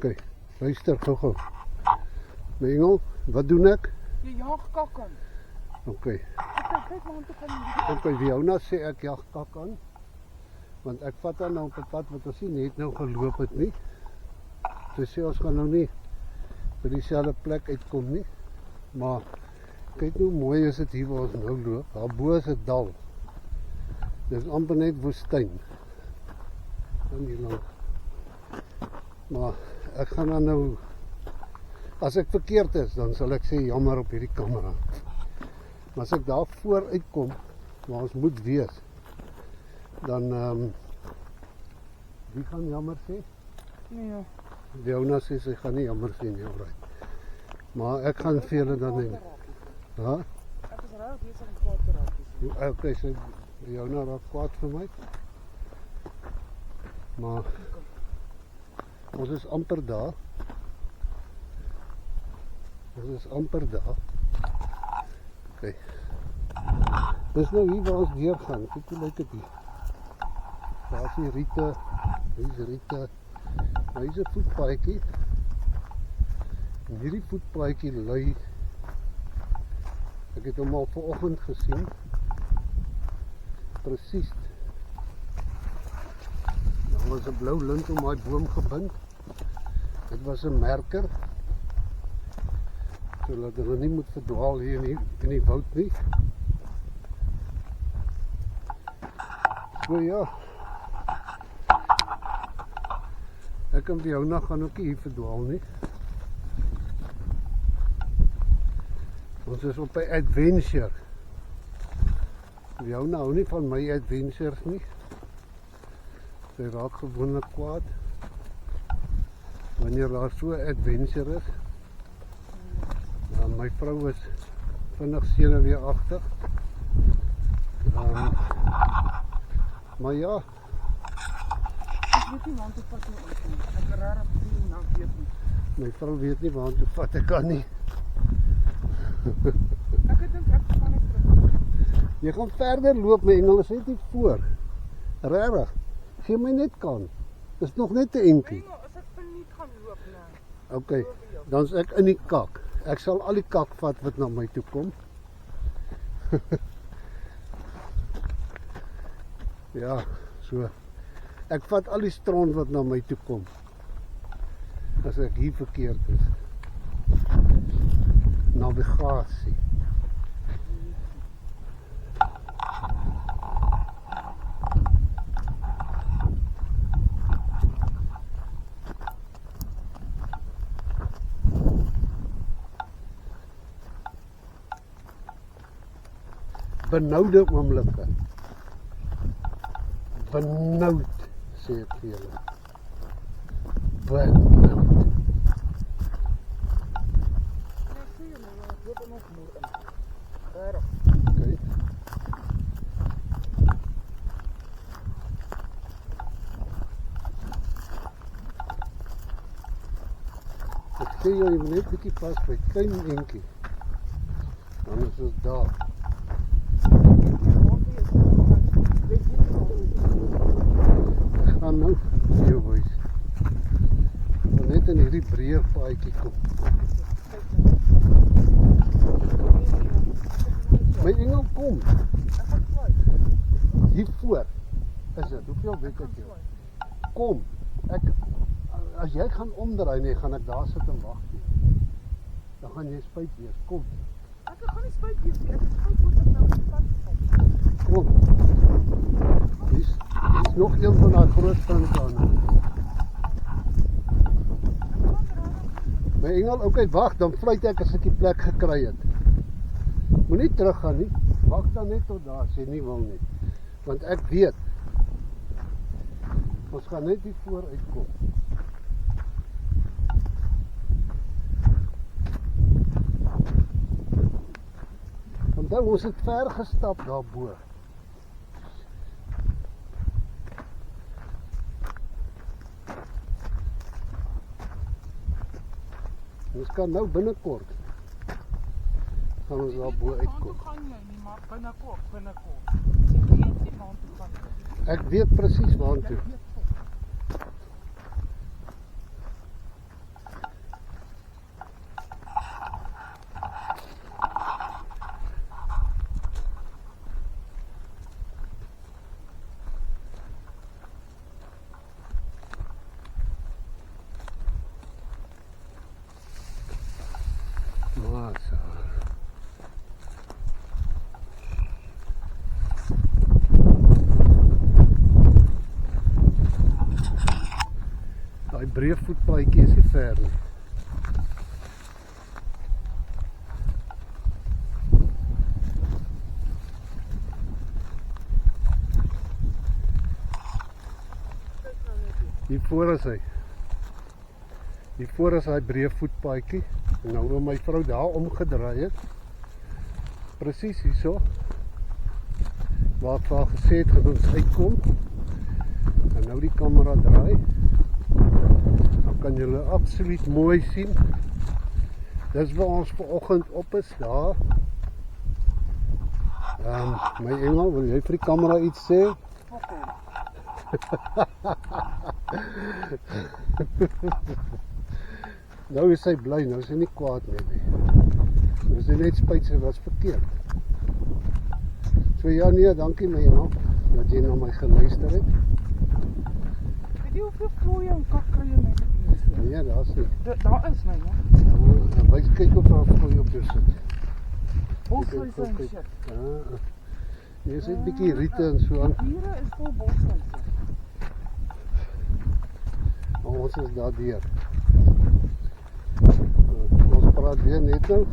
Oké, luister gou. My engel, wat doen ek? Jy jag kak aan. Oké. Kyk maar toe kan jy. Oké, Fiona sê ek jag kak aan. Want ek vat dan nou op 'n pad wat ons nie net nou geloop het nie. Sy sê ons gaan nou nie by dieselfde plek uitkom nie. Maar kyk hoe mooi is dit hier waar ons nou loop. Daarbo is 'n dal. Dis amper net woestyn. Dan hier langs. Maar ek gaan dan nou, as ek verkeerd is, dan sal ek sê jammer op hierdie kamera. Maar as ek daar voor uitkom, waar ons moet wees, dan, wie gaan jammer sê? Nee. Fiona sê sy gaan nie jammer sê nie, alright. Maar ek gaan vir julle dan nie. Ha? Ek is reg besig om kwaad te raak. Okay, so Fiona raak kwaad vir my. Maar ons is amper daar. Okay. Dis nou hier waar ons deur gaan. Kyk hoe lyk dit hier. Daar is die riete. Hier is riete. Daar is 'n voetpaadjie. En hierdie voetpaadjie lei. Ek het hom al vanoggend gesien. Presies. Daar was 'n blou lint om daai boom gebind. Dit was 'n merker. Sodat hulle nie moet verdwaal hier in die woud nie. So ja. Ek en Fiona gaan ook hier verdwaal nie. Ons is op 'n adventure. Fiona hou nie van my adventures nie. Sy raak gewoonlik kwaad wanneer daar so 'n adventure is. My vrou is vinnig senuweeagtig. Maar ja. Ek weet nie waar toe vat nie. Ek raar op nou weet nie. My vrou weet nie waar toe vat ek kan nie. Ek dink ek gaan net terug. Jy gaan verder loop, my engel, is net nie voor. Regtig. Gee my net kan. Dis nog net 'n entjie. As ek vir nie gaan loop nie. Okay, dan's ek in die kak. Ek sal al die kak vat wat na my toe kom. Ja, so. Ek vat al die stront wat na my toe kom. As ek hier verkeerd is. Navigasie. Benoude oomblikke. Benoud, sê ek vir julle. Benoud. Ja, sê jy nou, ek loop nog moer in. Rarig. Okay. Ek sê jy moet net bietjie pas by klein entjie. Dan is ons daar. Ek gaan nou jou wys. Ek wil net in hierdie breë paadjie kom. My engel kom. Ek gaan swaai. Hier voor is dit. Hoeveel weet ek jou? Kom. As jy gaan omdraai nee, gaan ek daar sit en wag. Dan gaan jy spyt wees. Kom. Ek gaan nie spyt wees nie. Ek is spyt wat ek nou in die pad gegaan. Kom. Dis nog een van daai groot puntane. My engel, okay, wag, dan fluit ek as ek die plek gekry het. Moenie teruggaan nie. Wag dan net tot daar, as jy nie wil nie. Want ek weet ons gaan net hier voor uitkom. Onthou, ons het ver gestap daarbo. Ons kan nou binnekort gaan ons daarbo uitkom. Gaan jy nie, maar binnekort. Jy weet nie waar toe gaan. Ek weet presies waar toe. breëvoetpaadjie is nie ver nie. Hiervoor is hy. Hiervoor is hy breëvoetpaadjie. En nou my vrou daar omgedraai het. Presies hierso. Waar ek vir haar gesê het gaan ons uitkom. En nou die kamera draai. Dan kan julle absoluut mooi sien. Dis waar ons vanoggend op is daar. My engel, wil jy vir die kamera iets sê? Nou is hy bly, nou is hy nie kwaad meer nie. Nou is hy net spyt sy was verkeerd. So ja nee, dankie my engel, dat jy na my geluister het. Weet jy hoeveel vlooie en kakkerje met het is? Nee, daar is nie. Daar is my, man. Ja, wys kyk of daar vloei op jou sit. Bosluise en shit. Hier is 'n bietjie riete en so aan. Hiere is vol bosluise. Ons is daar deur. Ons praat weer net nou.